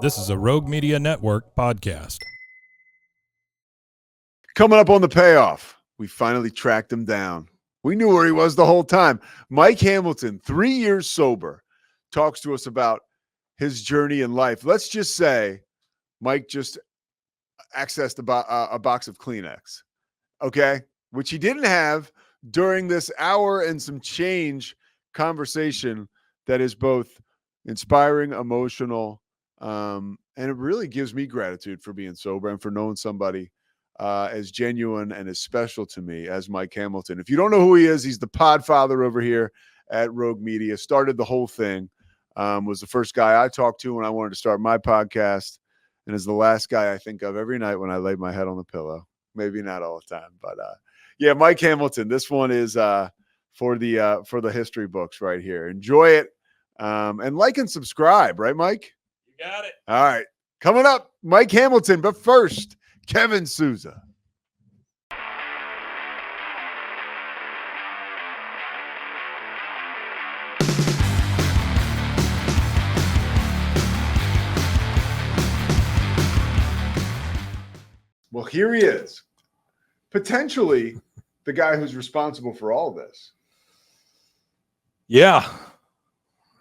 This is a Rogue Media Network podcast. Coming up on the payoff, we finally tracked him down. We knew where he was the whole time. Mike Hamilton, 3 years sober, talks to us about his journey in life. Let's just say Mike just accessed a box of Kleenex, okay? Which he didn't have during this hour and some change conversation that is both inspiring, emotional, and it really gives me gratitude for being sober and for knowing somebody as genuine and as special to me as Mike Hamilton. If you don't know who he is, he's the podfather over here at Rogue Media. Started the whole thing, was the first guy I talked to when I wanted to start my podcast, and is the last guy I think of every night when I lay my head on the pillow. Maybe not all the time, but yeah, Mike Hamilton. This one is for the history books right here. Enjoy it, and like and subscribe, right, Mike? You got it. All right, coming up, Mike Hamilton. But first, Kevin Souza. Well, here he is. Potentially the guy who's responsible for all this. Yeah.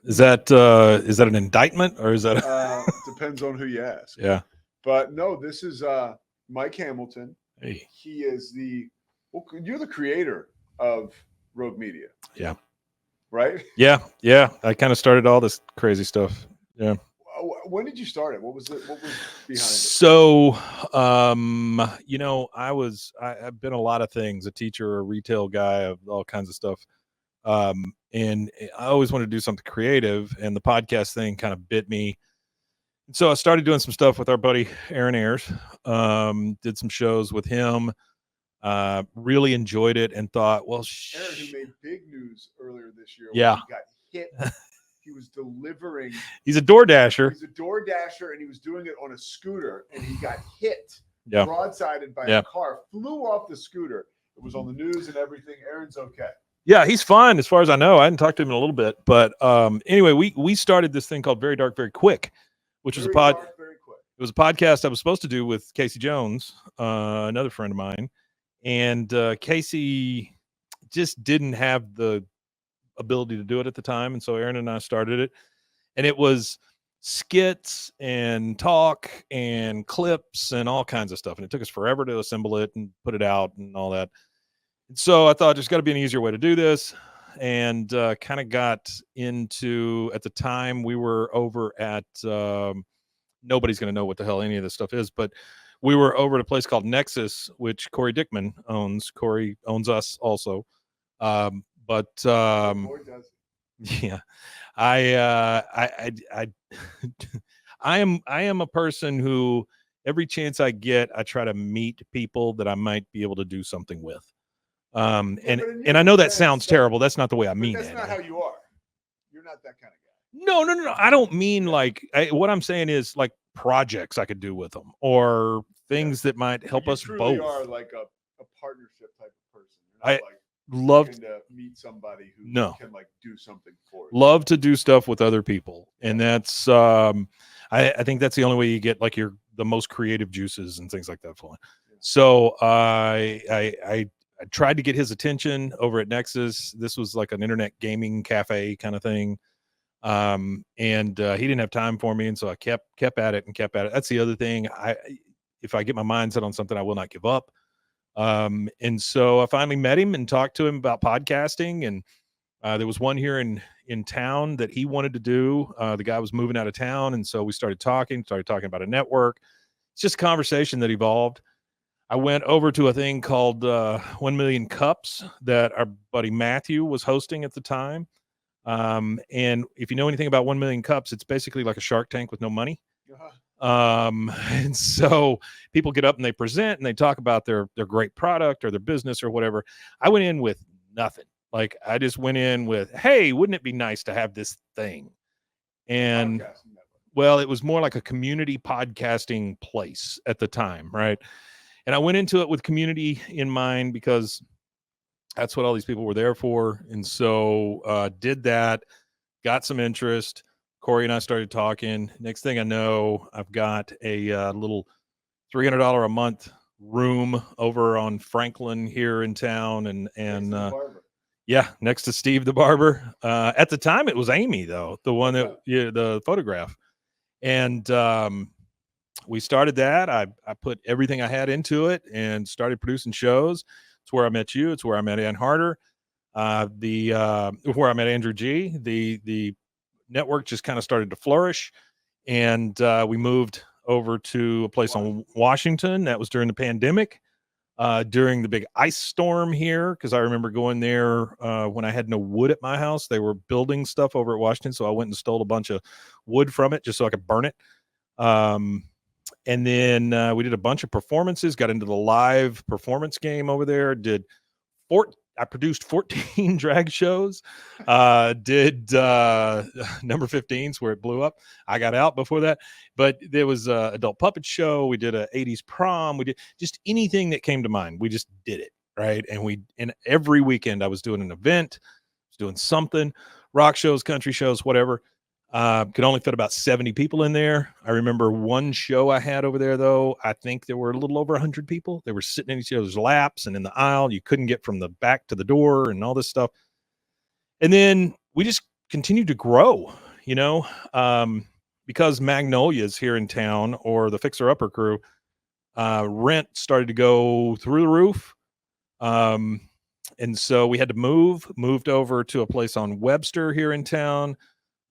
Is that an indictment or is that Depends on who you ask. Yeah. But no, this is Mike Hamilton. Hey. He is you're the creator of Rogue Media. Yeah. Right? Yeah. I kind of started all this crazy stuff. Yeah. When did you start it? What was behind it? So, I've been a lot of things, a teacher, a retail guy, all kinds of stuff. And I always wanted to do something creative, and the podcast thing kind of bit me. So I started doing some stuff with our buddy Aaron Ayers. Did some shows with him. Really enjoyed it and thought, well, Aaron, who made big news earlier this year. Yeah. When he got hit. He was delivering. He's a door dasher. He's a door dasher, and he was doing it on a scooter, and he got hit, Yeah. broadsided by a car, flew off the scooter. It was on the news and everything. Aaron's okay. Yeah, he's fine as far as I know. I hadn't talked to him in a little bit, but anyway, we started this thing called Very Dark, Very Quick, which was Very dark, very quick. It was a podcast I was supposed to do with Casey Jones, another friend of mine, and Casey just didn't have the ability to do it at the time, and so Aaron and I started it, and it was skits and talk and clips and all kinds of stuff, and it took us forever to assemble it and put it out and all that. And so I thought there's got to be an easier way to do this, and kind of got into, at the time we were over at nobody's going to know what the hell any of this stuff is, but we were over at a place called Nexus, which Corey Dickman owns. Corey owns us also. But yeah, I am a person who every chance I get, I try to meet people that I might be able to do something with. And I know that sounds terrible. That's not the way I mean it. That's not how you are. You're not that kind of guy. No. I don't mean like, what I'm saying is like projects I could do with them or things that might help us both. You are like a partnership type of person. You're not love to meet somebody who can like do something for you. Love to do stuff with other people, and that's I think that's the only way you get like the most creative juices and things like that flowing. Yeah. So I tried to get his attention over at Nexus. This was like an internet gaming cafe kind of thing, and he didn't have time for me, and so I kept at it. That's the other thing. If I get my mind set on something, I will not give up. And so I finally met him and talked to him about podcasting, and there was one here in town that he wanted to do. The guy was moving out of town, and so we started talking about a network. It's just a conversation that evolved. I went over to a thing called 1 Million Cups that our buddy Matthew was hosting at the time. And if you know anything about 1 Million Cups, it's basically like a Shark Tank with no money. And so people get up and they present and they talk about their great product or their business or whatever. I went in with nothing. Like I just went in with, hey, wouldn't it be nice to have this thing? And well, it was more like a community podcasting place at the time, right? And I went into it with community in mind because that's what all these people were there for. And so did that, got some interest. Corey and I started talking. Next thing I know, I've got a little $300 a month room over on Franklin here in town, and yeah, next to Steve the barber. At the time, it was Amy though, the one that the photograph, and we started that. I put everything I had into it and started producing shows. It's where I met you. It's where I met Ann Harder. Where I met Andrew G. The network just kind of started to flourish, and we moved over to a place on Washington. That was during the pandemic, during the big ice storm here, because I remember going there when I had no wood at my house. They were building stuff over at Washington, so I went and stole a bunch of wood from it just so I could burn it. And then we did a bunch of performances, got into the live performance game over there, I produced 14 drag shows, did number 15s where it blew up. I got out before that, but there was a adult puppet show. We did a 80s prom. We did just anything that came to mind. We just did it. Right. And every weekend I was doing an event, was doing something, rock shows, country shows, whatever. Could only fit about 70 people in there. I remember one show I had over there, though. I think there were a little over 100 people. They were sitting in each other's laps and in the aisle. You couldn't get from the back to the door and all this stuff. And then we just continued to grow, because Magnolia's here in town, or the Fixer Upper crew, rent started to go through the roof. And so we had to moved over to a place on Webster here in town.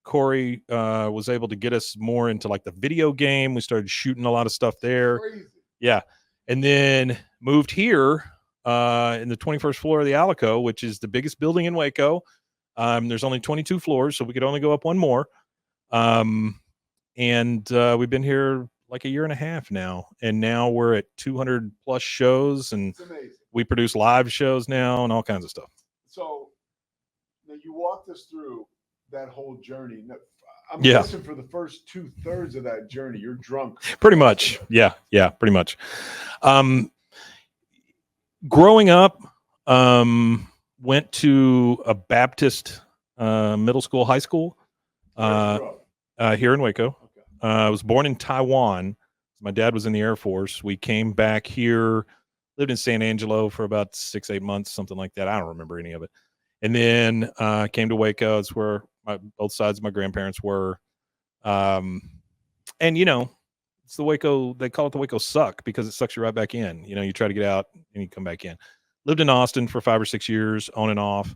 Corey was able to get us more into like the video game. We started shooting a lot of stuff there. Crazy. Yeah. And then moved here in the 21st floor of the Alico, which is the biggest building in Waco. There's only 22 floors, so we could only go up one more. And we've been here like a year and a half now. And now we're at 200 plus shows, and we produce live shows now and all kinds of stuff. So now you walked us through that whole journey. I'm guessing for the first 2/3 of that journey, you're drunk. Pretty much. Yeah, pretty much. Growing up, went to a Baptist middle school, high school here in Waco. Okay. I was born in Taiwan. My dad was in the Air Force. We came back here, lived in San Angelo for about 6-8 months, something like that. I don't remember any of it. And then came to Waco. It's where both sides of my grandparents were. And, it's the Waco, they call it the Waco suck because it sucks you right back in. You try to get out and you come back in. Lived in Austin for 5 or 6 years, on and off,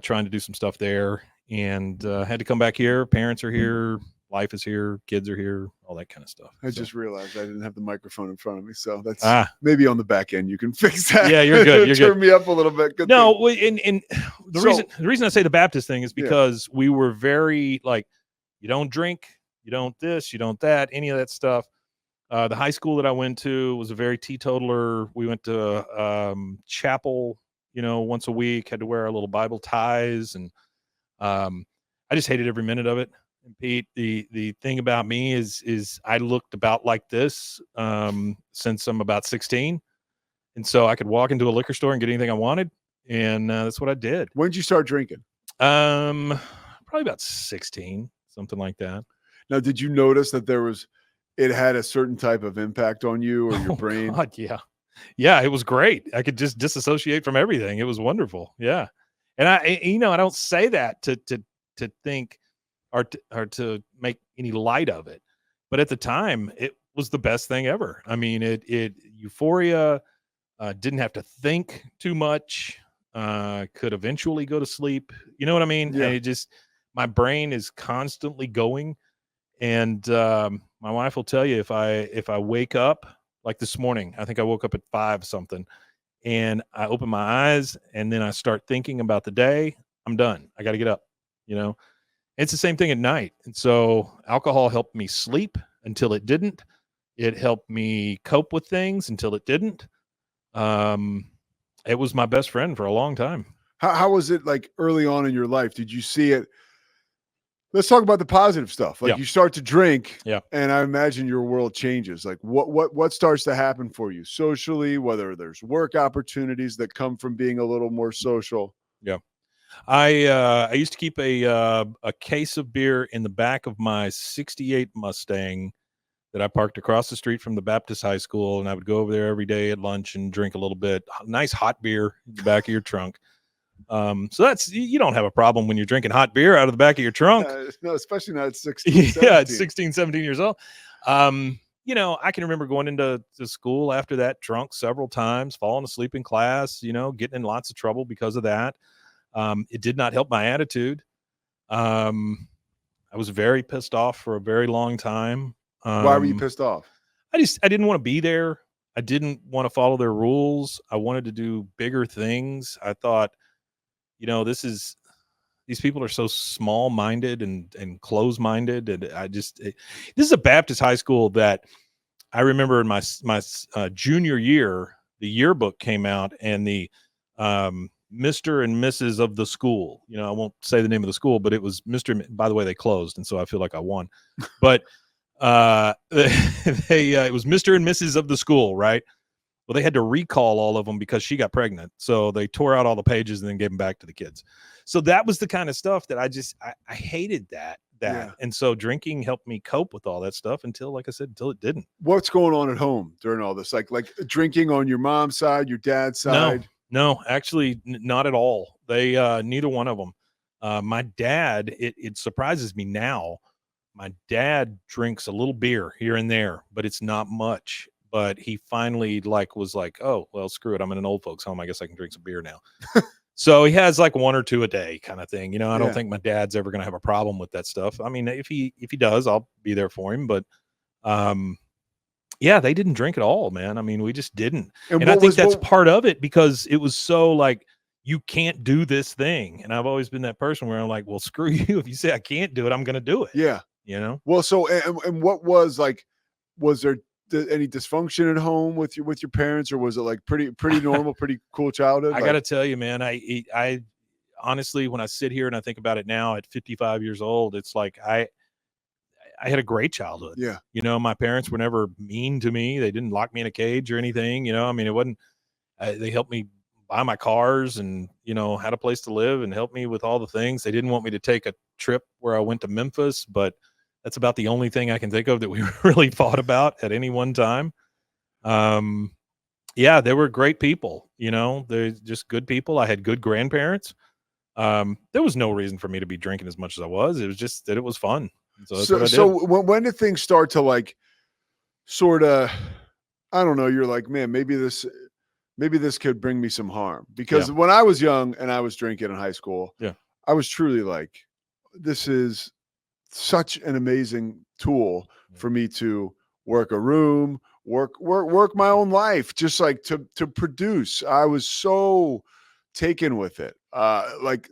trying to do some stuff there. And had to come back here. Parents are here. Life is here. Kids are here. All that kind of stuff. I just realized I didn't have the microphone in front of me. So that's maybe on the back end. You can fix that. Yeah, you're good. You're Turn me up a little bit. Good no, and the reason I say the Baptist thing is because we were very like, you don't drink, you don't this, you don't that, any of that stuff. The high school that I went to was a very teetotaler. We went to chapel, once a week, had to wear our little Bible ties. And I just hated every minute of it. And Pete, the thing about me is I looked about like this since I'm about 16. And so I could walk into a liquor store and get anything I wanted. And that's what I did. When did you start drinking? Probably about 16, something like that. Now, did you notice that it had a certain type of impact on you or your brain? God, yeah. Yeah, it was great. I could just disassociate from everything. It was wonderful. Yeah. And I don't say that to think or to make any light of it. But at the time, it was the best thing ever. I mean, it euphoria, didn't have to think too much, could eventually go to sleep. You know what I mean? Yeah. My brain is constantly going. And my wife will tell you if I wake up, like this morning, I think I woke up at 5 something, and I open my eyes and then I start thinking about the day, I'm done. I got to get up, It's the same thing at night. And so alcohol helped me sleep until it didn't. It helped me cope with things until it didn't. It was my best friend for a long time. How was it like early on in your life? Did you see it? Let's talk about the positive stuff. Like you start to drink, and I imagine your world changes. Like what starts to happen for you socially, whether there's work opportunities that come from being a little more social? Yeah. I used to keep a case of beer in the back of my '68 Mustang that I parked across the street from the Baptist high school, and I would go over there every day at lunch and drink a little bit. Nice hot beer in the back of your trunk. So that's you don't have a problem when you're drinking hot beer out of the back of your trunk. No, especially not at 16, Yeah, it's 17. 16, 17 years old. I can remember going into school after that drunk several times, falling asleep in class, getting in lots of trouble because of that. It did not help my attitude. Um, I was very pissed off for a very long time. Why were you pissed off? I didn't want to be there. I didn't want to follow their rules. I wanted to do bigger things. I thought, these people are so small minded and close minded. And this is a Baptist high school that I remember in my junior year, the yearbook came out and the Mr. and Mrs. of the school. I won't say the name of the school, but it was Mr. By the way, they closed, and so I feel like I won. But it was Mr. and Mrs. of the school, right? Well, they had to recall all of them because she got pregnant. So they tore out all the pages and then gave them back to the kids. So that was the kind of stuff that I hated that. Yeah. And so drinking helped me cope with all that stuff until, like I said, until it didn't. What's going on at home during all this? Like drinking on your mom's side, your dad's side? No, actually not at all. They, neither one of them. My dad, it surprises me now. My dad drinks a little beer here and there, but it's not much. But he finally was like, oh, well, screw it. I'm in an old folks home. I guess I can drink some beer now. So he has like one or two a day kind of thing. I don't think my dad's ever going to have a problem with that stuff. I mean, if he does, I'll be there for him. But, yeah, they didn't drink at all, man. I mean, we just didn't. And I think that's part of it because it was so like, you can't do this thing. And I've always been that person where I'm like, well, screw you. If you say I can't do it, I'm going to do it. Yeah. Well, so, and what was there any dysfunction at home with your parents, or was it like pretty normal, pretty cool childhood? I got to tell you, man, I honestly, when I sit here and I think about it now at 55 years old, it's like, I had a great childhood. Yeah. My parents were never mean to me. They didn't lock me in a cage or anything. I mean, it wasn't, they helped me buy my cars and, had a place to live and helped me with all the things. They didn't want me to take a trip where I went to Memphis, but that's about the only thing I can think of that we really fought about at any one time. Yeah, they were great people. They're just good people. I had good grandparents. There was no reason for me to be drinking as much as I was. It was just that it was fun. So that's what I did. So when did things start to like sort of, I don't know, you're like, man, maybe this could bring me some harm? Because when I was young and I was drinking in high school, I was truly like, this is such an amazing tool for me to work a room, work my own life, just like to produce. I was so taken with it.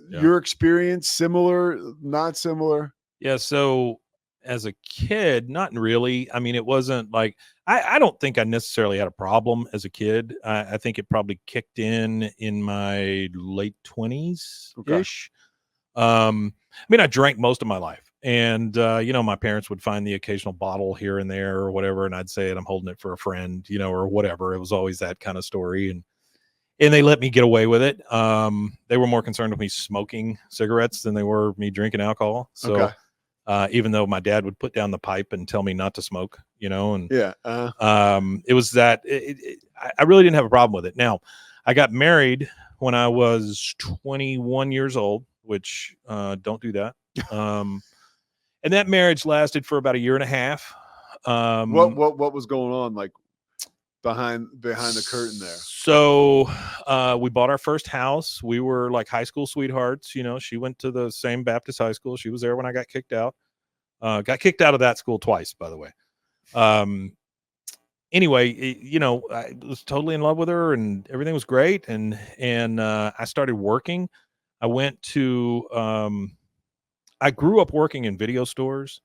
Your experience, similar, not similar? Yeah. So as a kid, not really. I mean, it wasn't like, I don't think I necessarily had a problem as a kid. I think it probably kicked in my late 20s ish. I mean, I drank most of my life. And, my parents would find the occasional bottle here and there or whatever. And I'd say, I'm holding it for a friend, or whatever. It was always that kind of story. And they let me get away with it. They were more concerned with me smoking cigarettes than they were me drinking alcohol. So, even though my dad would put down the pipe and tell me not to smoke, and it was that I really didn't have a problem with it. Now, I got married when I was 21 years old, which don't do that. And that marriage lasted for about a year and a half. What was going on like behind the curtain there? So we bought our first house. We were like high school sweethearts. She went to the same Baptist high school. She was there when I got kicked out. Got kicked out of that school twice, by the way. Anyway, I was totally in love with her and everything was great. And I started working. I went to, I grew up working in video stores.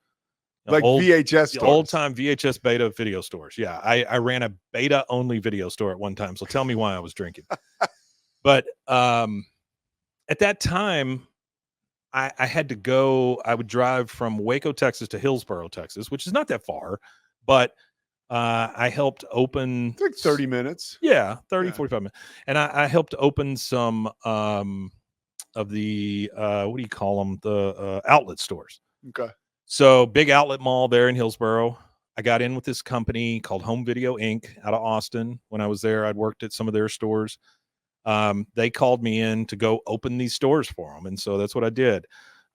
Like VHS stores. Old time VHS beta video stores. Yeah. I ran a beta only video store at one time. So tell me why I was drinking. But at that time, I had to go, I would drive from Waco, Texas to Hillsboro, Texas, which is not that far, but I helped open. It's like 30 minutes. Yeah, 30, 45 minutes. And I helped open some of the what do you call them? The outlet stores. Okay. So big outlet mall there in Hillsboro. I got in with this company called Home Video Inc. out of Austin. When I was there, I'd worked at some of their stores. They called me in to go open these stores for them, and so that's what I did.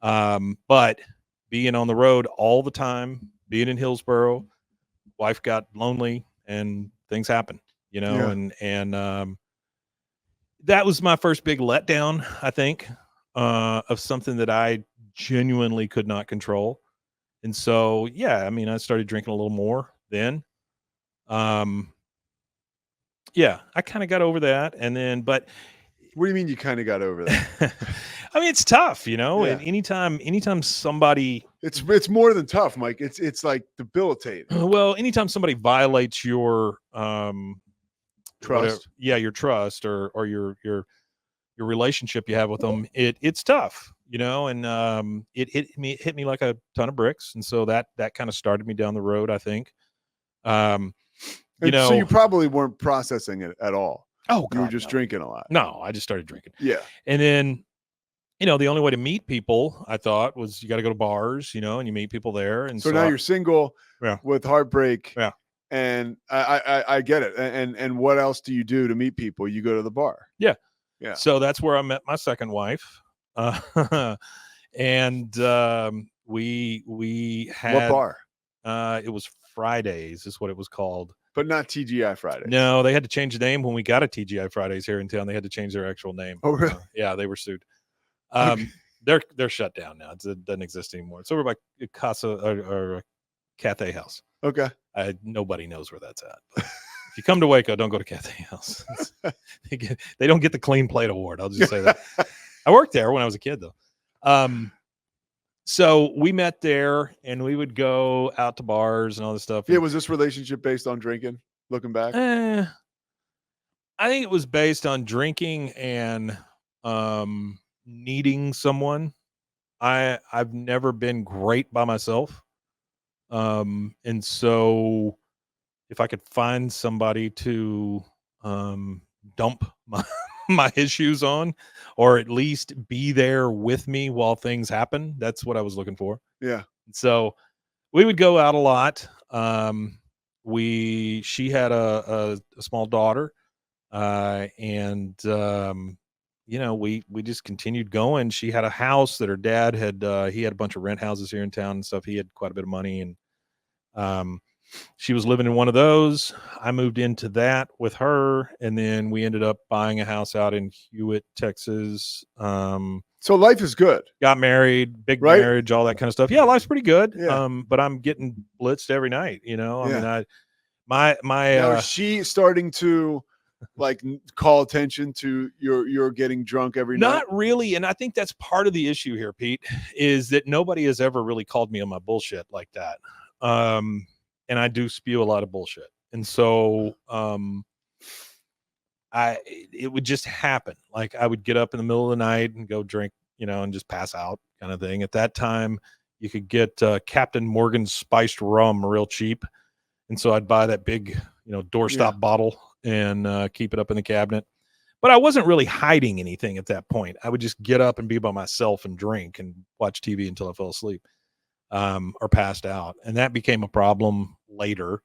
But being on the road all the time, being in Hillsboro, wife got lonely, and things happen, Yeah. and that was my first big letdown, I think, of something that I genuinely could not control. And so, yeah, I mean, I started drinking a little more then. Um, yeah, I kind of got over that, and then, but What do you mean you kind of got over that? I mean, it's tough, you know. Yeah. And anytime somebody, It's more than tough, Mike. It's like debilitating. well, anytime somebody violates your whatever, Trust. yeah, your trust or your relationship you have with them, it's tough, you know. And it hit me like a ton of bricks, and so that kind of started me down the road, I think. Um, you And so you know, probably weren't processing it at all. oh You were God, just no. drinking a lot. No, I just started drinking. Yeah. And then, you know, the only way to meet people, I thought, was you got to go to bars, you know, and you meet people there. And So now you're single Yeah. with heartbreak. Yeah. And I get it. And what else do you do to meet people? You go to the bar. Yeah. Yeah. So that's where I met my second wife. And we had What bar? it was Fridays is what it was called. But not TGI Fridays. No, they had to change the name when we got a TGI Fridays here in town. They had to change their actual name. Oh, really? Yeah, they were sued. Okay. They're shut down now. It doesn't exist anymore. It's over by Casa or Cathay House. Okay. Nobody knows where that's at. But if you come to Waco, don't go to Cathay House. They don't get the clean plate award. I'll just say that. I worked there when I was a kid, though. So we met there, and we would go out to bars and all this stuff. Yeah, was this relationship based on drinking? Looking back, I think it was based on drinking and needing someone. I've never been great by myself, and so if I could find somebody to dump my issues on, or at least be there with me while things happen, that's what I was looking for. yeah. So we would go out a lot. She had a small daughter, and you know, we just continued going. She had a house that her dad had. He had a bunch of rent houses here in town and stuff. He had quite a bit of money, and she was living in one of those. I moved into that with her, and then we ended up buying a house out in Hewitt, Texas. So life is good. Got married, big Right? marriage, all that kind of stuff. Yeah, life's pretty good. Yeah. But I'm getting blitzed every night, you know. Yeah. I mean, my Now is she starting to like call attention to you're getting drunk every night? not really, and I think that's part of the issue here, Pete, is that nobody has ever really called me on my bullshit like that. And I do spew a lot of bullshit. And so it would just happen. Like I would get up in the middle of the night and go drink, you know, and just pass out kind of thing. At that time, you could get Captain Morgan's spiced rum real cheap. And so I'd buy that big, you know, doorstop bottle and keep it up in the cabinet. But I wasn't really hiding anything at that point. I would just get up and be by myself and drink and watch TV until I fell asleep or passed out. And that became a problem later.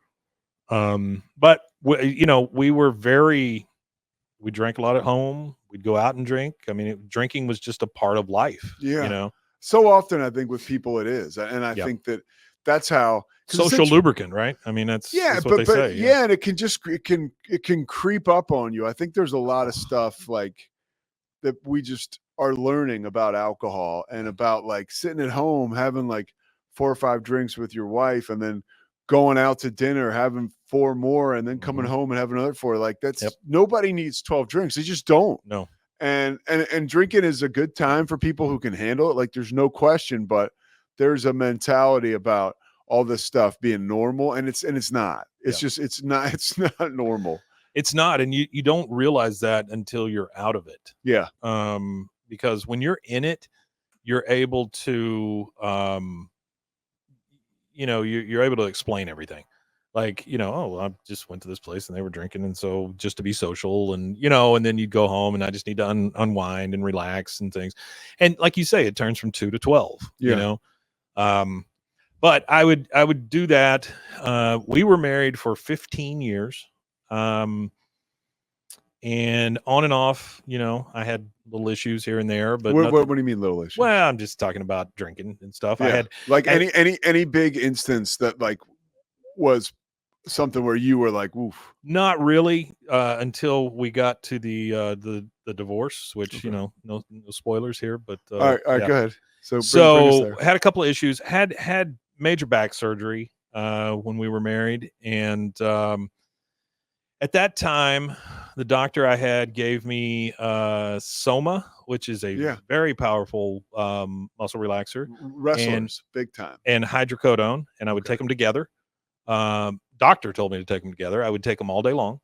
But you know, we drank a lot at home. We'd go out and drink. I mean, drinking was just a part of life. Yeah. You know, So often I think with people it is. And I think that's how social lubricant, right? I mean, that's what they say. Yeah, and it can creep up on you. I think there's a lot of stuff like that we just are learning about alcohol and about like sitting at home having like 4 or 5 drinks with your wife and then going out to dinner, having 4 more, and then coming home and having another 4. Like that's nobody needs 12 drinks. They just don't. No. And drinking is a good time for people who can handle it. Like there's no question, but there's a mentality about all this stuff being normal, and it's not. It's just it's not normal. It's not, and you don't realize that until you're out of it. Yeah. Because when you're in it, you're able to you know, you're able to explain everything. like, oh, I just went to this place and they were drinking, and so just to be social, and and then you'd go home and I just need to unwind and relax and things. And like you say, it turns from 2 to 12, Yeah. um but I would do that. We were married for 15 years. Um and on and off, I had little issues here and there, but What nothing. do you mean little issues? Well, I'm just talking about drinking and stuff. Yeah. Like I any big instance that like was something where you were like, "Oof." Not really, until we got to the divorce, which, Okay. no spoilers here, but, All right, yeah. go ahead. So bring us So, there. had a couple of issues, had major back surgery, when we were married, and, at that time, the doctor I had gave me, Soma, which is a Yeah. very powerful, muscle relaxer, and Wrestlers, big time. hydrocodone, and I would Okay. take them together. Doctor told me to take them together. I would take them all day long,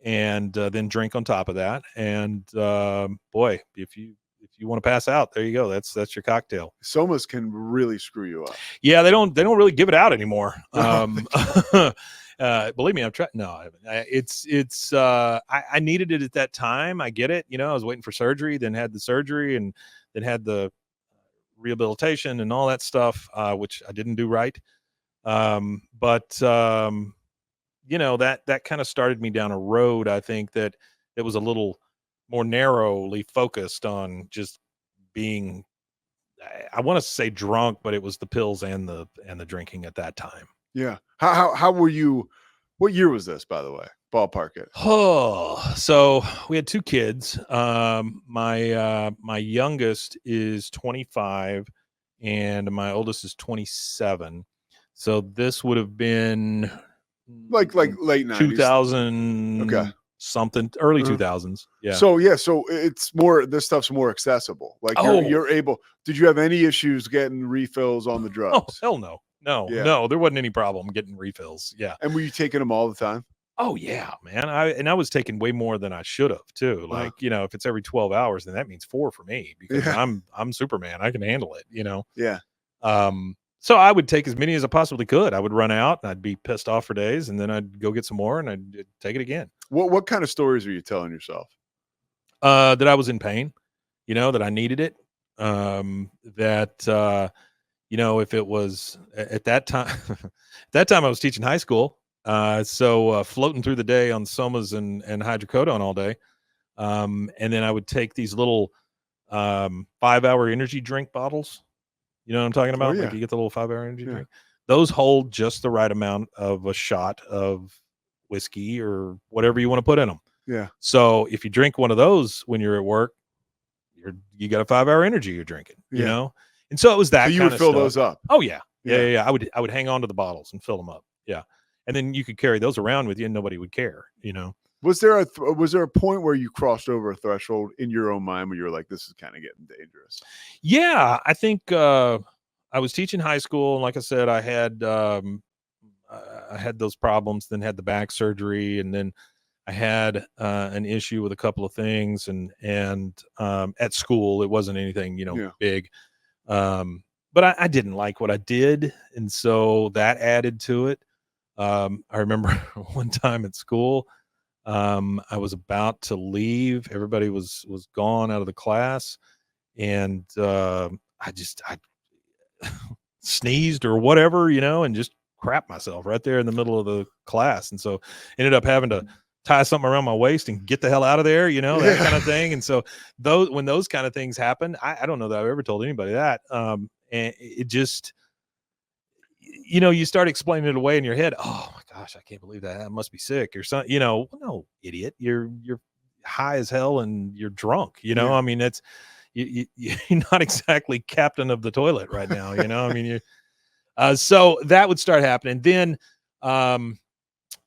and then drink on top of that. And boy, if you want to pass out, there you go. That's your cocktail. Somas can really screw you up. Yeah, they don't really give it out anymore. Oh, Believe me, I've tried. No, I haven't. I needed it at that time. I get it. I was waiting for surgery, then had the surgery, and then had the rehabilitation and all that stuff, which I didn't do right. But that kind of started me down a road, I think, that it was a little more narrowly focused on just being, I want to say drunk, but it was the pills and the drinking at that time. yeah. How were you? What year was this, by the way? Ballpark it. Oh, so we had two kids. My youngest is 25 and my oldest is 27. So this would have been Like late 90s. 2000 Okay. something, early Uh-huh. 2000s. Yeah. So yeah, so it's more, this stuff's more accessible. Like Oh. you're able. Did you have any issues getting refills on the Oh, drugs? hell no. No, Yeah. no, there wasn't any problem getting refills. Yeah. And were you taking them all the time? Oh yeah, man. I was taking way more than I should have too. Uh-huh. Like, if it's every 12 hours, then that means 4 for me, because Yeah. I'm Superman. I can handle it. Yeah. So I would take as many as I possibly could. I would run out and I'd be pissed off for days, and then I'd go get some more and I'd take it again. What kind of stories are you telling yourself? That I was in pain, that I needed it. That if it was at that time, that time I was teaching high school. So floating through the day on somas and hydrocodone all day. And then I would take these little 5-hour energy drink bottles. You know what I'm talking Oh, about? yeah. Like, you get the little 5-hour energy Yeah. drink. Those hold just the right amount of a shot of whiskey or whatever you want to put in them. Yeah. So if you drink one of those when you're at work, you got a 5-hour energy you're drinking, Yeah. And so it was that So you kind would of fill stuff. those up. Oh yeah. Yeah. Yeah. I would hang on to the bottles and fill them up. Yeah. And then you could carry those around with you and nobody would care. Was there a point where you crossed over a threshold in your own mind where you were like, this is kind of getting dangerous? Yeah. I think I was teaching high school, and like I said, I had those problems, then had the back surgery, and then I had an issue with a couple of things, and at school it wasn't anything Yeah. big, but I didn't like what I did, and so that added to it. I remember one time at school, I was about to leave. Everybody was gone out of the class, and I sneezed or whatever, and just crap myself right there in the middle of the class. And so ended up having to tie something around my waist and get the hell out of there, that kind of thing. And so when those kind of things happen, I don't know that I've ever told anybody that. And it just, you start explaining it away in your head. Oh my gosh, I can't believe that. I must be sick or something, no, idiot. You're high as hell and you're drunk, Yeah. I mean, that's, you're not exactly captain of the toilet right now, I mean, so that would start happening. Then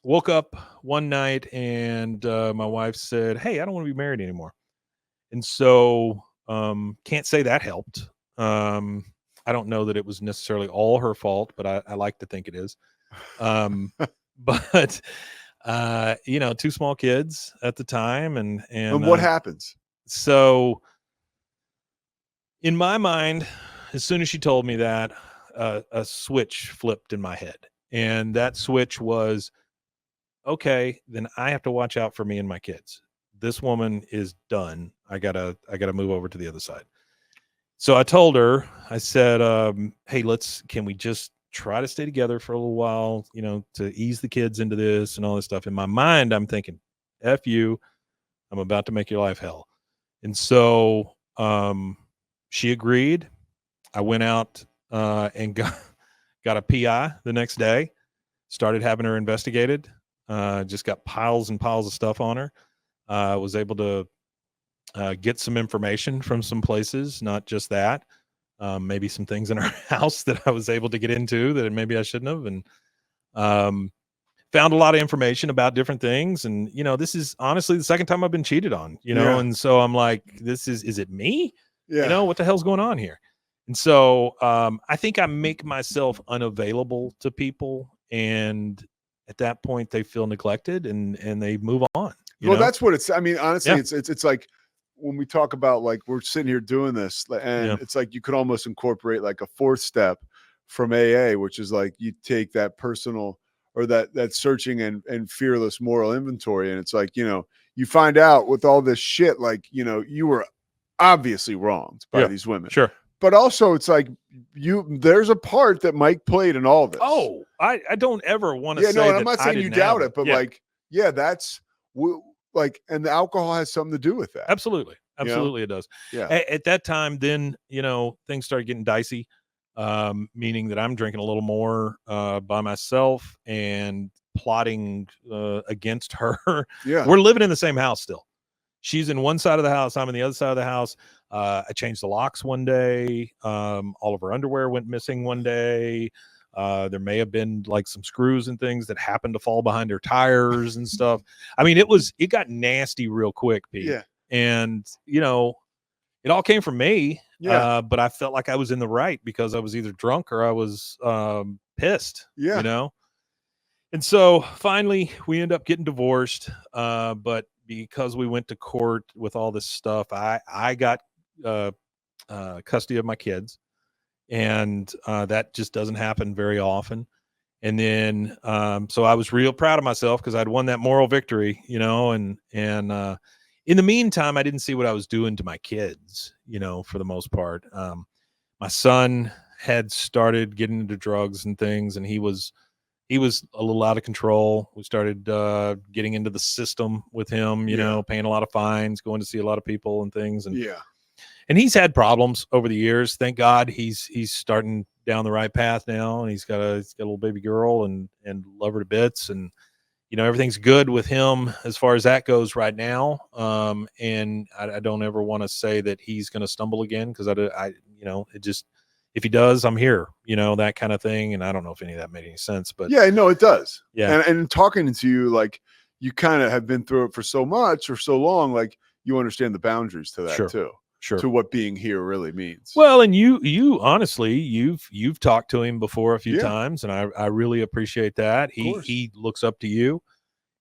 woke up one night and my wife said, "Hey, I don't want to be married anymore." And so can't say that helped. I don't know that it was necessarily all her fault, but I like to think it is. But two small kids at the time, and what happens? So in my mind, as soon as she told me that, a switch flipped in my head. And that switch was, okay, then I have to watch out for me and my kids. This woman is done. I gotta move over to the other side. So I told her, I said, hey, can we just try to stay together for a little while, to ease the kids into this and all this stuff. In my mind, I'm thinking, F you, I'm about to make your life hell. And so she agreed. I went out and got a PI the next day, started having her investigated, just got piles and piles of stuff on her. Was able to get some information from some places, not just that. Maybe some things in our house that I was able to get into that maybe I shouldn't have, and found a lot of information about different things. And this is honestly the second time I've been cheated on. Yeah. And so I'm like, is it me? Yeah. What the hell's going on here? And so I think I make myself unavailable to people, and at that point they feel neglected and they move on. Well, that's what it's. I mean, honestly, Yeah. it's like when we talk about, like, we're sitting here doing this, and Yeah. it's like you could almost incorporate like a fourth step from AA, which is like you take that personal or that searching and fearless moral inventory, and it's like, you find out with all this shit, like, you were obviously wronged by these women. Sure. But also it's like there's a part that Mike played in all this. Oh, I don't ever want to say no, and that I'm not saying you doubt it, but like, that's like, and the alcohol has something to do with that. Absolutely. Absolutely. It does. Yeah. At that time, then, things started getting dicey, meaning that I'm drinking a little more by myself and plotting against her. Yeah. We're living in the same house still. She's in one side of the house. I'm in the other side of the house. I changed the locks one day. All of her underwear went missing one day. There may have been like some screws and things that happened to fall behind her tires and stuff. I mean, it got nasty real quick, Pete. Yeah. And, it all came from me. Yeah. But I felt like I was in the right because I was either drunk or I was pissed. Yeah. And so finally we end up getting divorced. But because we went to court with all this stuff, I got custody of my kids. And that just doesn't happen very often. And then so I was real proud of myself because I'd won that moral victory, and in the meantime, I didn't see what I was doing to my kids, for the most part. My son had started getting into drugs and things, and he was a little out of control. We started getting into the system with him, paying a lot of fines, going to see a lot of people and things. And he's had problems over the years. Thank God he's starting down the right path now, and he's got a little baby girl and love her to bits, and everything's good with him as far as that goes right now. And I don't ever want to say that he's going to stumble again, because it just, if he does, I'm here, that kind of thing. And I don't know if any of that made any sense, but yeah, no, it does. Yeah. And talking to you, like, you kind of have been through it for so much or so long, like you understand the boundaries to that too. Sure. To what being here really means. Well, and you honestly, you've talked to him before a few times, and I really appreciate that. He looks up to you,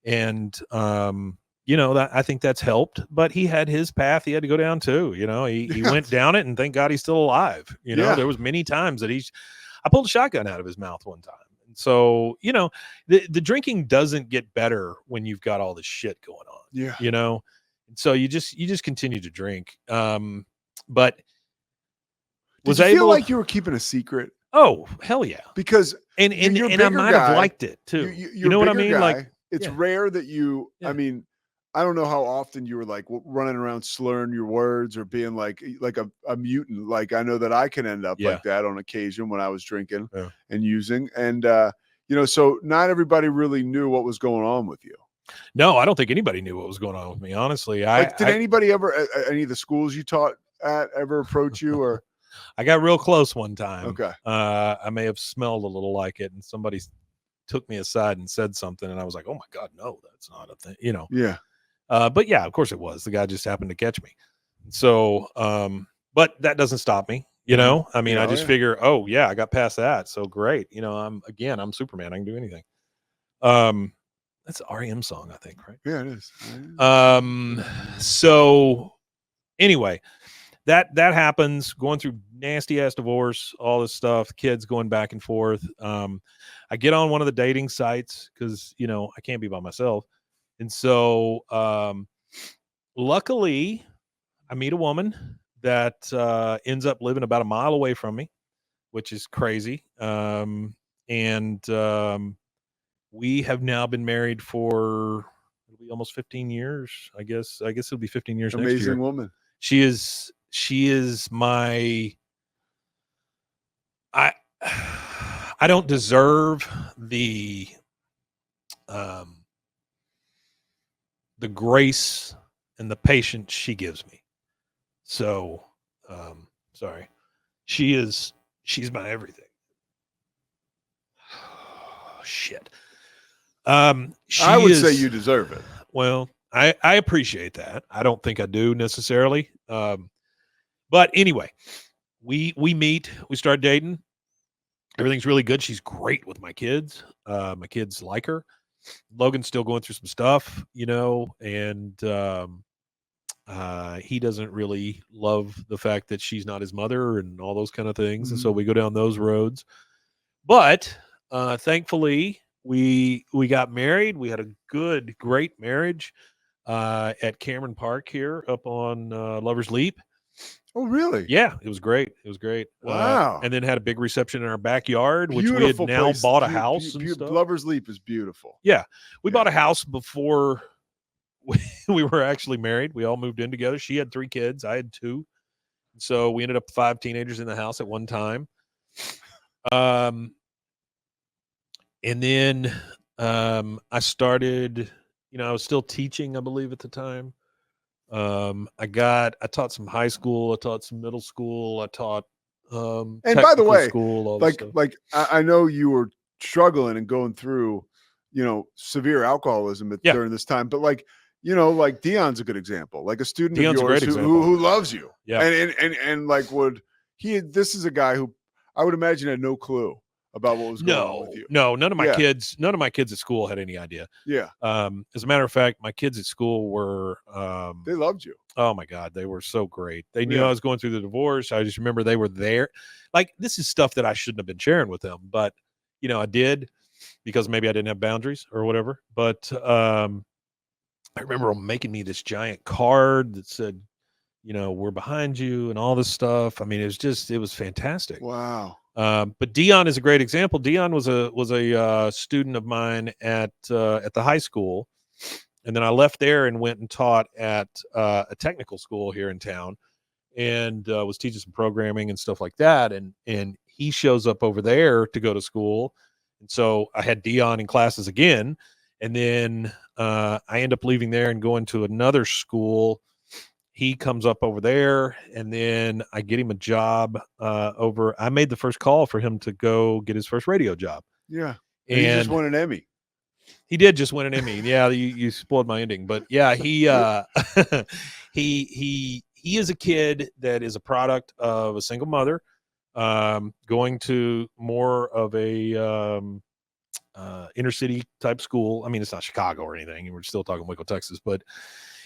and that, I think that's helped. But he had his path he had to go down too. He went down it, and thank God he's still alive. There was many times that I pulled a shotgun out of his mouth one time. And so, the drinking doesn't get better when you've got all this shit going on. Yeah. So you just continue to drink. But did you feel like you were keeping a secret? Oh, hell yeah. Because and I might have liked it too. You know what I mean? Guy, like, it's rare that you, I mean, I don't know how often you were like running around slurring your words or being like a mutant. Like, I know that I can end up like that on occasion when I was drinking and using. And, so not everybody really knew what was going on with you. No, I don't think anybody knew what was going on with me. Honestly, did anybody ever, any of the schools you taught at, ever approach you? Or I got real close one time. Okay. I may have smelled a little like it, and somebody took me aside and said something, and I was like, "Oh my God, no, that's not a thing," Yeah. But yeah, of course it was. The guy just happened to catch me. So, but that doesn't stop me. I mean, I just figure, oh yeah, I got past that, so great. I'm Superman. I can do anything. That's an REM song, I think, right? Yeah, it is. So anyway, that happens, going through nasty ass divorce, all this stuff, kids going back and forth. I get on one of the dating sites because, you know, I can't be by myself. And so luckily I meet a woman that ends up living about a mile away from me, which is crazy. And we have now been married for, it'll be almost 15 years. I guess it'll be 15 years next year. Amazing woman. She is my, I don't deserve the grace and the patience she gives me. So, sorry. She's my everything. Oh, shit. I would say you deserve it. Well, I appreciate that. I don't think I do necessarily. But anyway, we meet, we start dating. Everything's really good. She's great with my kids. My kids like her. Logan's still going through some stuff, you know, and he doesn't really love the fact that she's not his mother and all those kind of things. And so we go down those roads. But thankfully, we got married. We had a great marriage at Cameron Park here up on Lover's Leap. Oh, really? Yeah, it was great. It was great. Wow. And then had a big reception in our backyard, Beautiful which we had now place. bought a house and stuff. Lover's Leap is beautiful. Yeah. We bought a house before we were actually married. We all moved in together. She had 3 kids. I had 2. So we ended up 5 teenagers in the house at one time. And then I started, you know, I was still teaching, I believe, at the time. I taught some high school, I taught some middle school, I taught and by the way, school, like I know you were struggling and going through, you know, severe alcoholism during this time, but like, you know, like Dion's a good example, like a student Dion's of yours who loves you. Yeah. And like this is a guy who I would imagine had no clue about what was going on with you. No, none of my kids at school had any idea. Yeah. As a matter of fact, my kids at school were they loved you. Oh my God, they were so great. They knew I was going through the divorce. I just remember they were there. Like, this is stuff that I shouldn't have been sharing with them, but you know, I did because maybe I didn't have boundaries or whatever. But I remember them making me this giant card that said, you know, we're behind you and all this stuff. I mean, it was fantastic. Wow. But Dion is a great example. Dion was a student of mine at the high school, and then I left there and went and taught at a technical school here in town, and was teaching some programming and stuff like that. And he shows up over there to go to school, and so I had Dion in classes again, and then I end up leaving there and going to another school. He comes up over there, and then I get him a job I made the first call for him to go get his first radio job. Yeah. And he just won an Emmy. He did just win an Emmy. Yeah, you spoiled my ending. But yeah, he he is a kid that is a product of a single mother, going to more of a inner city type school. I mean, it's not Chicago or anything. We're still talking Waco, Texas, but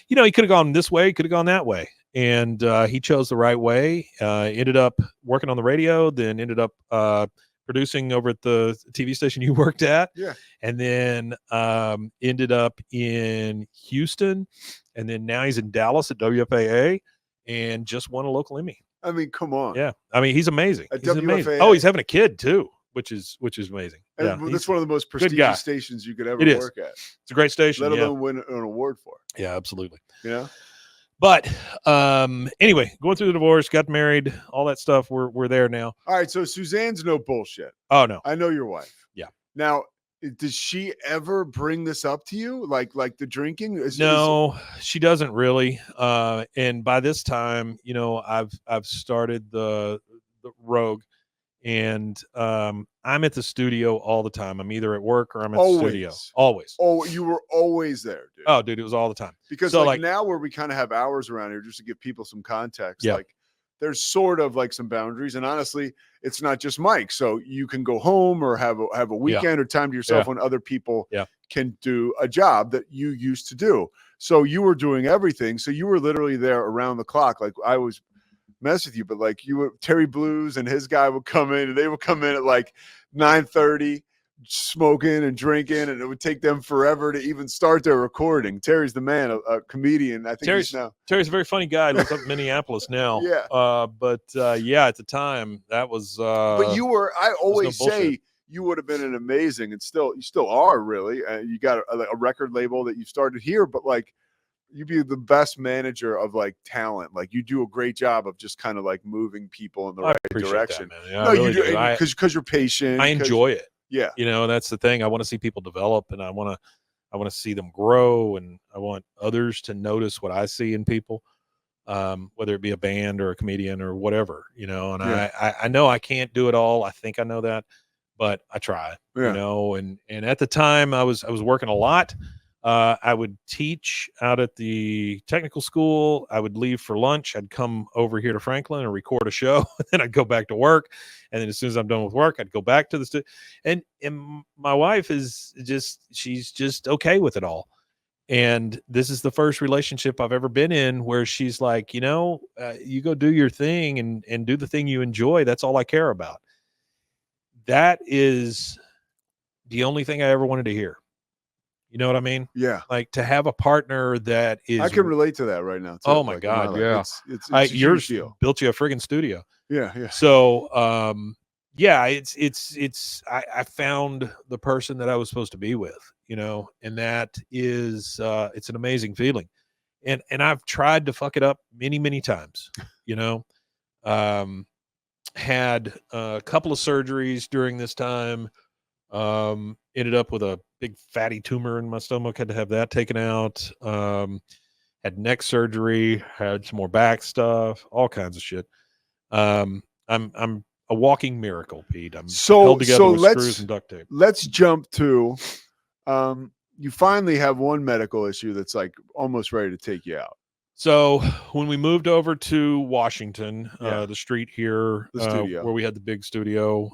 you know, he could have gone this way, could have gone that way. And he chose the right way, ended up working on the radio, then ended up producing over at the TV station you worked at. Yeah. And then ended up in Houston. And then now he's in Dallas at WFAA and just won a local Emmy. I mean, come on. Yeah. I mean, he's amazing. At he's WFAA. amazing. Oh, he's having a kid too, which is amazing. And yeah. That's one of the most prestigious stations you could ever work at. It's a great station. Let alone win an award for. Yeah, absolutely. Yeah. But anyway, going through the divorce, got married, all that stuff. We're there now. All right. So Suzanne's no bullshit. Oh no. I know your wife. Yeah. Now, does she ever bring this up to you? Like the drinking? No, she doesn't really. And by this time, you know, I've started the Rogue, and I'm at the studio all the time. I'm either at work or I'm at the studio. Always. Oh, you were always there, dude. Oh, dude, it was all the time. Because so, like now where we kind of have hours around here, just to give people some context, like there's sort of like some boundaries. And honestly, it's not just Mike. So you can go home or have a weekend or time to yourself when other people can do a job that you used to do. So you were doing everything. So you were literally there around the clock. Like I was mess with you, but like Terry Blues and his guy would come in, and they would come in at like 9:30, smoking and drinking, and it would take them forever to even start their recording. Terry's the man, a comedian. I think Terry's a very funny guy. Lives up in Minneapolis now. Yeah. Yeah, at the time that was. But I always no bullshit. say you would have been an amazing, and you still are really. You got a record label that you started here, but like you'd be the best manager of like talent. Like you do a great job of just kind of like moving people in the right direction. That, man. Yeah, no, really you do because you're patient. I enjoy it. Yeah. That's the thing. I want to see people develop, and I want to see them grow, and I want others to notice what I see in people, whether it be a band or a comedian or whatever, and yeah. I know I can't do it all. I think I know that, but I try, and at the time I was working a lot. I would teach out at the technical school. I would leave for lunch. I'd come over here to Franklin and record a show. Then I'd go back to work. And then as soon as I'm done with work, I'd go back to the studio. And my wife she's just okay with it all. And this is the first relationship I've ever been in where she's like, you go do your thing and do the thing you enjoy. That's all I care about. That is the only thing I ever wanted to hear. You know what I mean? Yeah. Like to have a partner that is. I can relate to that right now. Too. Oh my God. Yeah. It's yours built you a friggin' studio. Yeah. Yeah. So, I found the person that I was supposed to be with, and that is, it's an amazing feeling. And I've tried to fuck it up many, many times, had a couple of surgeries during this time. Ended up with a big fatty tumor in my stomach, had to have that taken out. Had neck surgery, had some more back stuff, all kinds of shit. I'm a walking miracle, Pete. I'm held together with screws and duct tape. Let's jump to, you finally have one medical issue that's like almost ready to take you out. So when we moved over to Washington, the street here, studio. Where we had the big studio,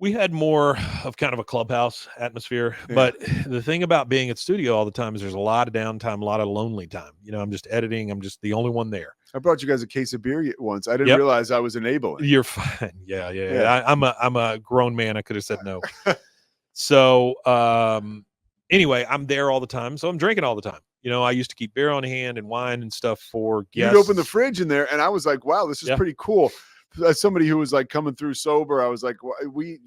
we had more of kind of a clubhouse atmosphere. Yeah. But the thing about being at studio all the time is there's a lot of downtime, a lot of lonely time. I'm just editing. I'm just the only one there. I brought you guys a case of beer once. I didn't realize I was enabling. You're fine. Yeah. I'm a grown man. I could have said no. So anyway, I'm there all the time. So I'm drinking all the time. I used to keep beer on hand and wine and stuff for guests. You'd open the fridge in there, and I was like, wow, this is pretty cool. As somebody who was like coming through sober, I was like, well, this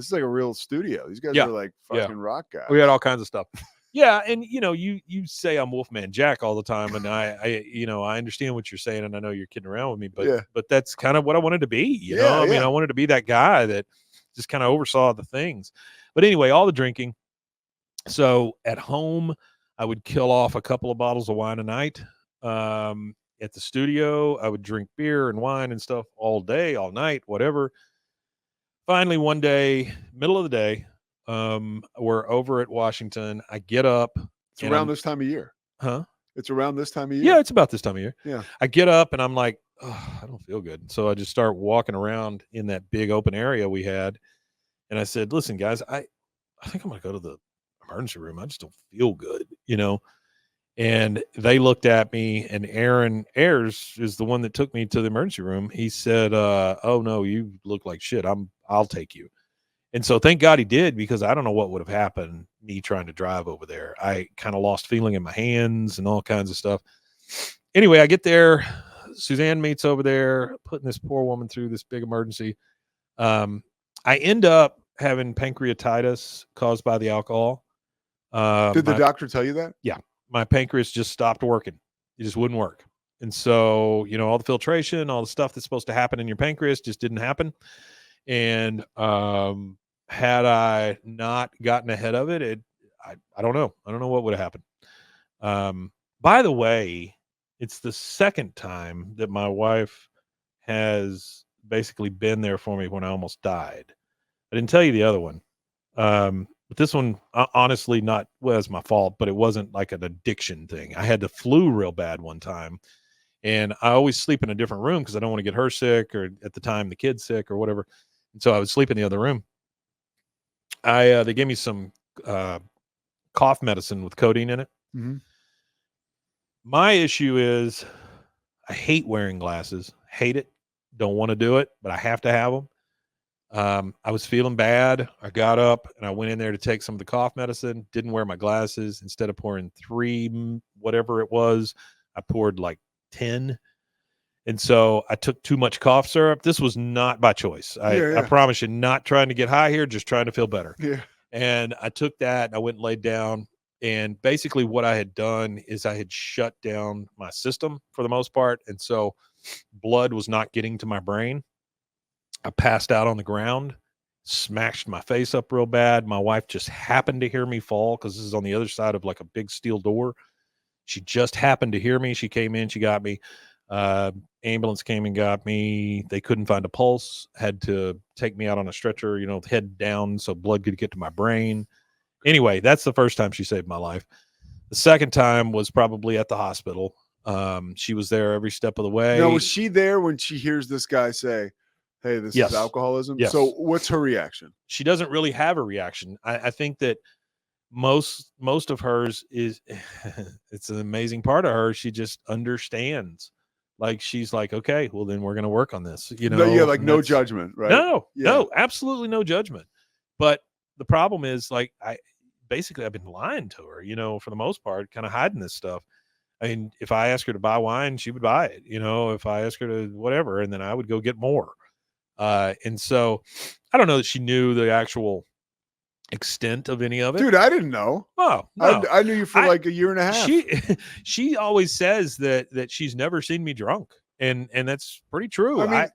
is like a real studio. These guys are like fucking rock guys. We had all kinds of stuff. Yeah. And you say I'm Wolfman Jack all the time. And I understand what you're saying. And I know you're kidding around with me, but that's kind of what I wanted to be, you know? I mean, I wanted to be that guy that just kind of oversaw the things, but anyway, all the drinking. So at home, I would kill off a couple of bottles of wine a night. At the studio, I would drink beer and wine and stuff all day, all night, whatever. Finally, one day, middle of the day, we're over at Washington. I get up. It's around this time of year. Huh? It's around this time of year? Yeah, it's about this time of year. Yeah. I get up and I'm like, oh, I don't feel good. So I just start walking around in that big open area we had. And I said, listen, guys, I think I'm going to go to the emergency room. I just don't feel good, And they looked at me, and Aaron Ayers is the one that took me to the emergency room. He said, oh no, you look like shit. I'll take you. And so thank God he did, because I don't know what would have happened me trying to drive over there. I kind of lost feeling in my hands and all kinds of stuff. Anyway, I get there. Suzanne meets over there, putting this poor woman through this big emergency. I end up having pancreatitis caused by the alcohol. Did the doctor tell you that? Yeah. My pancreas just stopped working. It just wouldn't work. And so, all the filtration, all the stuff that's supposed to happen in your pancreas just didn't happen. And had I not gotten ahead of it, I don't know. I don't know what would have happened. By the way, it's the second time that my wife has basically been there for me when I almost died. I didn't tell you the other one. But this one, honestly, was my fault, but it wasn't like an addiction thing. I had the flu real bad one time, and I always sleep in a different room because I don't want to get her sick, or at the time the kid's sick or whatever. And so I would sleep in the other room. They gave me some cough medicine with codeine in it. Mm-hmm. My issue is I hate wearing glasses. Hate it. Don't want to do it, but I have to have them. I was feeling bad. I got up and I went in there to take some of the cough medicine. Didn't wear my glasses. Instead of pouring 3, whatever it was, I poured like 10. And so I took too much cough syrup. This was not by choice. I promise you, not trying to get high here, just trying to feel better. Yeah. And I took that and I went and laid down. And basically what I had done is I had shut down my system for the most part. And so blood was not getting to my brain. I passed out on the ground, smashed my face up real bad. My wife just happened to hear me fall because this is on the other side of like a big steel door. She just happened to hear me. She came in, she got me. Ambulance came and got me. They couldn't find a pulse, had to take me out on a stretcher, head down so blood could get to my brain. Anyway, that's the first time she saved my life. The second time was probably at the hospital. She was there every step of the way. Now, was she there when she hears this guy say, hey, this is alcoholism? Yes. So what's her reaction? She doesn't really have a reaction. I think that most of hers is it's an amazing part of her. She just understands. Like she's like, okay, well then we're going to work on this, like no judgment, right? No, absolutely no judgment. But the problem is like, I've been lying to her, for the most part, kind of hiding this stuff. I mean, if I ask her to buy wine, she would buy it, if I ask her to whatever, and then I would go get more. And so I don't know that she knew the actual extent of any of it. Dude, I didn't know. Oh, no. I knew you for like a year and a half. She always says that she's never seen me drunk, and that's pretty true. I mean,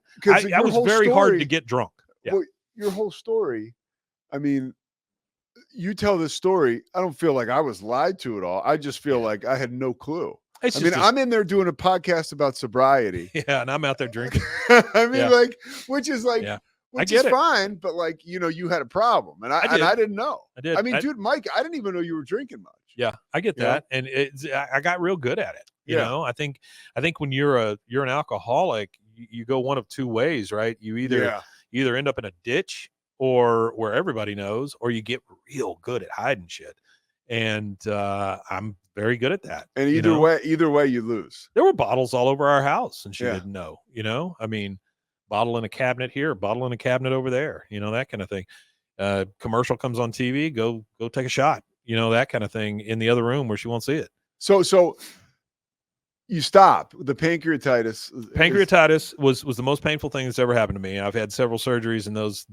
I was very hard to get drunk. Yeah. Well, your whole story, I mean, you tell this story, I don't feel like I was lied to at all. I just feel like I had no clue. I'm in there doing a podcast about sobriety. Yeah, and I'm out there drinking. Which is like, yeah. Which is fine, but like, you had a problem, and I didn't know. I did. I mean, dude, Mike, I didn't even know you were drinking much. Yeah, I get that, and I got real good at it. You know, I think when you're an alcoholic, you go one of two ways, right? You either end up in a ditch or where everybody knows, or you get real good at hiding shit. And I'm very good at that. And either way, you lose. There were bottles all over our house, and she didn't know. I mean. Bottle in a cabinet here, bottle in a cabinet over there, that kind of thing. Commercial comes on TV, go take a shot, that kind of thing in the other room where she won't see it. So you stop the pancreatitis. Pancreatitis was the most painful thing that's ever happened to me. I've had several surgeries, and those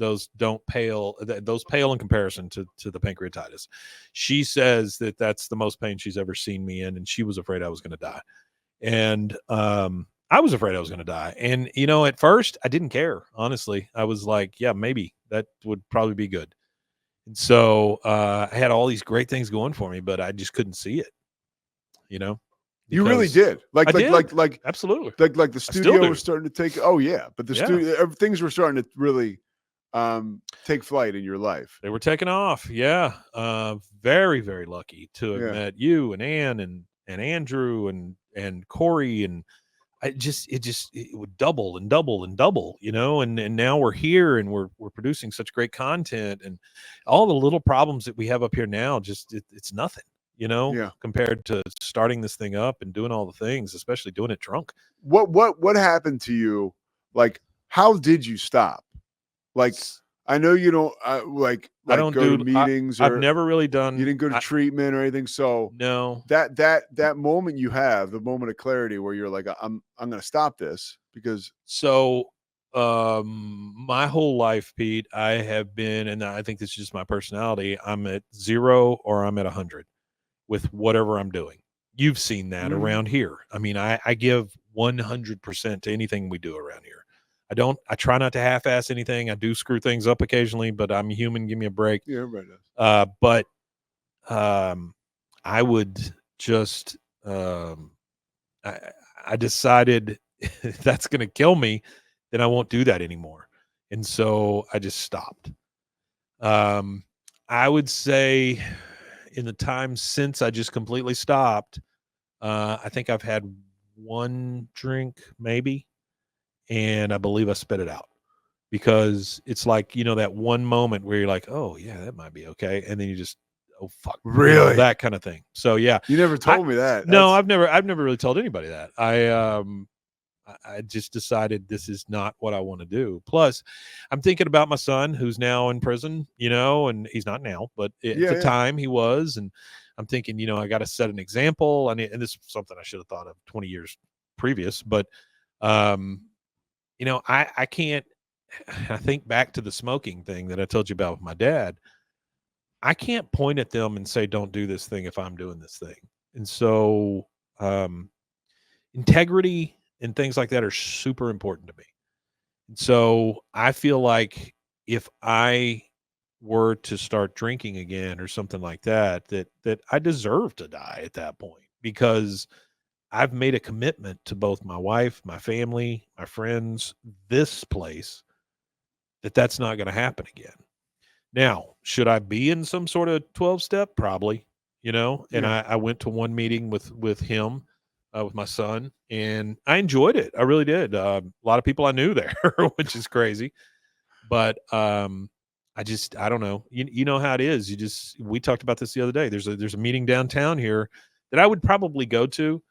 pale in comparison to the pancreatitis. She says that that's the most pain she's ever seen me in, and she was afraid I was going to die. And I was afraid I was going to die. And, at first I didn't care. Honestly, I was like, yeah, maybe that would probably be good. And so I had all these great things going for me, but I just couldn't see it, You really did. Like absolutely. Like the studio was starting to take, but the studio, things were starting to really take flight in your life. They were taking off. Yeah. Very, very lucky to have met you and Ann and Andrew and Corey, and it would double and double and double, and now we're here and we're producing such great content, and all the little problems that we have up here now, it's nothing, compared to starting this thing up and doing all the things, especially doing it drunk. What happened to you? Like, how did you stop? Like, I know you don't I don't go to meetings. I've never really done. You didn't go to treatment or anything. So no, that moment you have, the moment of clarity where you're like, I'm going to stop this because. So, my whole life, Pete, I have been, and I think this is just my personality. I'm at 0 or I'm at 100 with whatever I'm doing. You've seen that around here. I mean, I give 100% to anything we do around here. I try not to half-ass anything. I do screw things up occasionally, but I'm human. Give me a break. Yeah, everybody does. But I would just, I decided if that's going to kill me, then I won't do that anymore. And so I just stopped. I would say in the time since I just completely stopped, I think I've had one drink maybe. And I believe I spit it out because it's like, that one moment where you're like, oh yeah, that might be okay. And then you just, oh fuck, really, that kind of thing. So yeah, you never told me that. No, I've never really told anybody that. I just decided this is not what I want to do. Plus, I'm thinking about my son who's now in prison, and he's not now, but at Yeah, the yeah. time he was. And I'm thinking, I got to set an example. And this is something I should have thought of 20 years previous, but, um, I can't, I think back to the smoking thing that I told you about with my dad. I can't point at them and say, don't do this thing if I'm doing this thing. And so, um, integrity and things like that are super important to me. And so I feel like if I were to start drinking again or something like that, that I deserve to die at that point because I've made a commitment to both my wife, my family, my friends, this place, that's not going to happen again. Now, should I be in some sort of 12 step? Probably, and Yeah. I went to one meeting with him, with my son, and I enjoyed it. I really did. A lot of people I knew there, which is crazy. But I don't know. You know how it is. We talked about this the other day. There's a meeting downtown here that I would probably go to,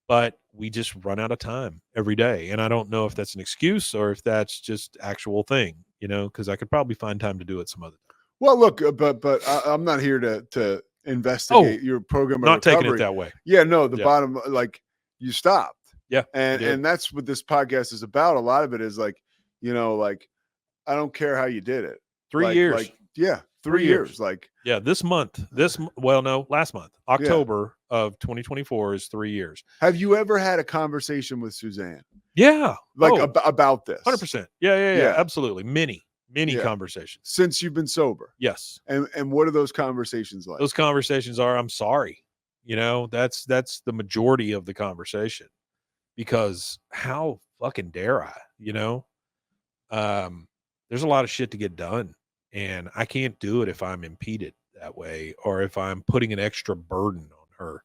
but we just run out of time every day. And I don't know if that's an excuse or if that's just actual thing, because I could probably find time to do it some other time. Well, look, but I'm not here to investigate Oh, your program of not taking it recovery. that way. Yeah, no, the Yeah. bottom, like, you stopped. Yeah, I And did. that's what this podcast is about. A lot of it is like, like, I don't care how you did it. 3 years. Like, yeah, 3 3 years. Like, Yeah, this month, last month, October of 2024 is 3 years. have you ever had a conversation with Suzanne? Yeah. Like, about this? 100%. Yeah, Yeah. absolutely. Many Yeah. conversations. Since you've been sober. Yes. And what are those conversations like? Those conversations are, I'm sorry. That's the majority of the conversation, because how fucking dare I, there's a lot of shit to get done, and I can't do it if I'm impeded that way or if I'm putting an extra burden on her.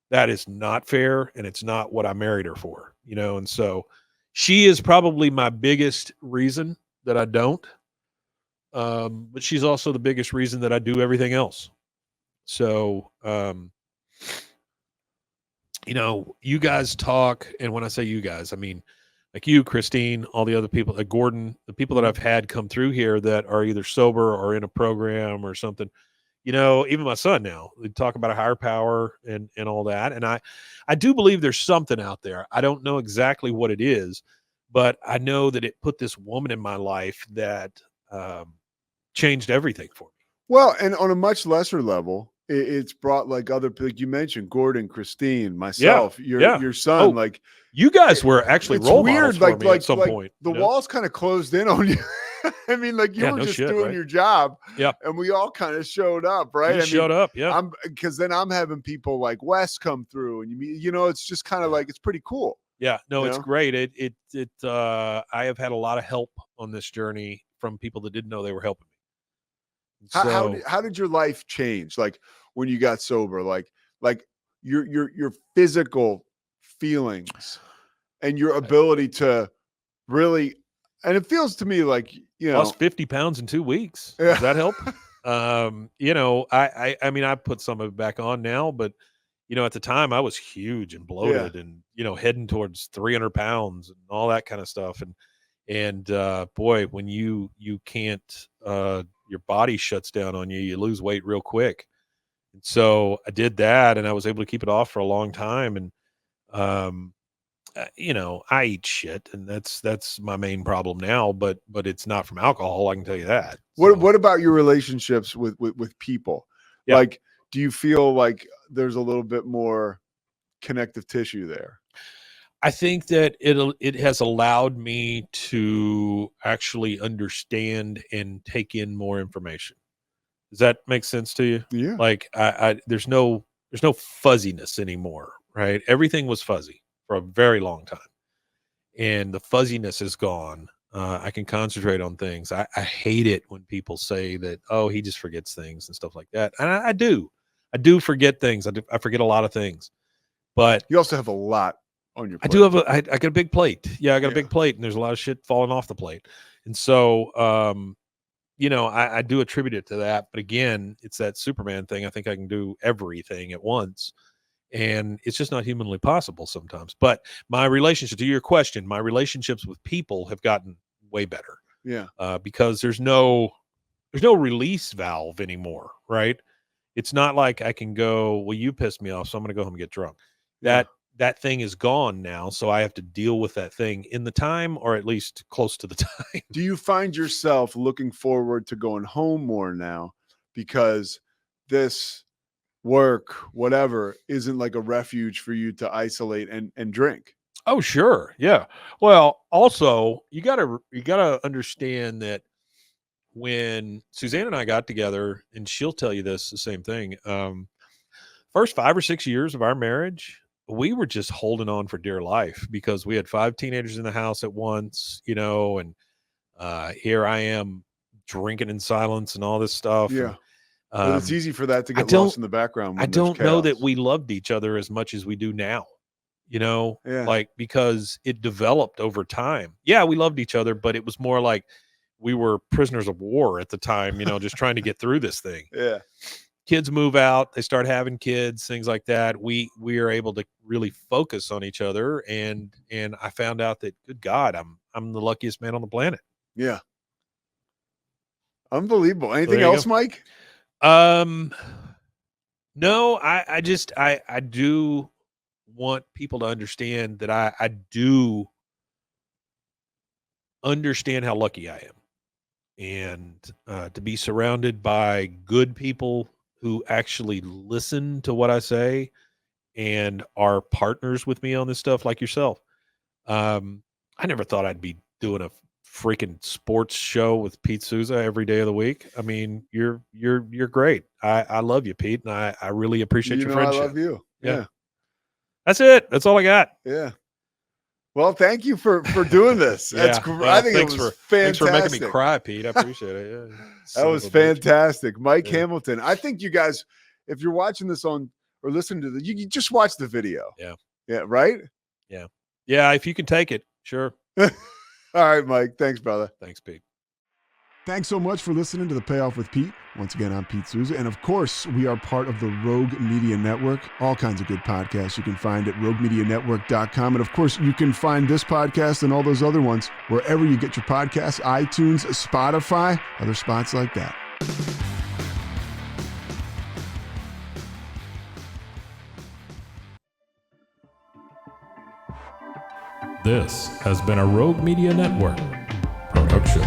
That is not fair, and it's not what I married her for, and so she is probably my biggest reason that I don't. But she's also the biggest reason that I do everything else. So, you guys talk, and when I say you guys, I mean like you, Christine, all the other people, like Gordon, the people that I've had come through here that are either sober or in a program or something. Even my son now, they talk about a higher power and all that. And I do believe there's something out there. I don't know exactly what it is, but I know that it put this woman in my life that changed everything for me. Well, and on a much lesser level, it's brought like other, like you mentioned, Gordon, Christine, myself, your son. Oh, like, you guys were actually it's role weird, models for like me at some point. the walls kind of closed in on you. I mean, like, you Yeah, were no just shit, doing right? your job. Yep. And we all kind of showed up, right? You just showed up, yeah. Because then I'm having people like Wes come through, and it's just kind of like, it's pretty cool. Yeah, no, it's know? great. I have had a lot of help on this journey from people that didn't know they were helping me. How did your life change? Like, when you got sober, like your physical feelings and your ability to really, and it feels to me like, lost 50 pounds in 2 weeks. Yeah. Does that help? I mean, I put some of it back on now, but at the time I was huge and bloated and, heading towards 300 pounds and all that kind of stuff. And boy, when you can't, your body shuts down on you, you lose weight real quick. And so I did that, and I was able to keep it off for a long time. And, I eat shit, and that's my main problem now, but it's not from alcohol. I can tell you that. What about your relationships with people? Yeah. Like, do you feel like there's a little bit more connective tissue there? I think that it has allowed me to actually understand and take in more information. Does that make sense to you? Yeah. Like there's no fuzziness anymore, right? Everything was fuzzy for a very long time, and the fuzziness is gone. I can concentrate on things. I hate it when people say that, oh, he just forgets things and stuff like that. And I do forget things. I forget a lot of things, but you also have a lot on your plate. I got a big plate. Yeah, I got a big plate, and there's a lot of shit falling off the plate. And so, I do attribute it to that. But again, it's that Superman thing. I think I can do everything at once. and it's just not humanly possible sometimes. But my relationship, to your question, my relationships with people have gotten way better. Yeah. Because there's no release valve anymore, right? It's not like I can go, well, you pissed me off, so I'm going to go home and get drunk. That thing is gone now, so I have to deal with that thing in the time, or at least close to the time. Do you find yourself looking forward to going home more now because this work, whatever, isn't like a refuge for you to isolate and drink? Oh, sure. Yeah. Well, also, you gotta understand that when Suzanne and I got together, and she'll tell you this, the same thing. First 5 or 6 years of our marriage, we were just holding on for dear life because we had 5 teenagers in the house at once, and here I am drinking in silence and all this stuff. Yeah. And, But it's easy for that to I get lost don't- in the background. I When there's don't know that chaos. we loved each other as much as we do now, Yeah. like, because it developed over time. Yeah, we loved each other, but it was more like we were prisoners of war at the time, just trying to get through this thing. Yeah. Kids move out, they start having kids, things like that. We are able to really focus on each other, and I found out that, good God, I'm the luckiest man on the planet. Yeah. Unbelievable. there Anything you else, go. Mike? No, I do want people to understand that I do understand how lucky I am, and to be surrounded by good people who actually listen to what I say and are partners with me on this stuff, like yourself. I never thought I'd be doing a freaking sports show with Pete Souza every day of the week. I mean, you're great. I love you, Pete, and I really appreciate your friendship. I love you. Yeah. That's it. That's all I got. Yeah. Well, thank you for doing this. That's Yeah. I think it was fantastic. Thanks for making me cry, Pete. I appreciate it. Yeah. That was fantastic. Mike Yeah. Hamilton. I think you guys, if you're watching this on or listening to this, you just watch the video. Yeah. Yeah, right? Yeah, if you can take it, sure. All right, Mike. Thanks, brother. Thanks, Pete. Thanks so much for listening to The Payoff with Pete. Once again, I'm Pete Souza. And of course, we are part of the Rogue Media Network. All kinds of good podcasts you can find at roguemedianetwork.com. And of course, you can find this podcast and all those other ones wherever you get your podcasts, iTunes, Spotify, other spots like that. This has been a Rogue Media Network production.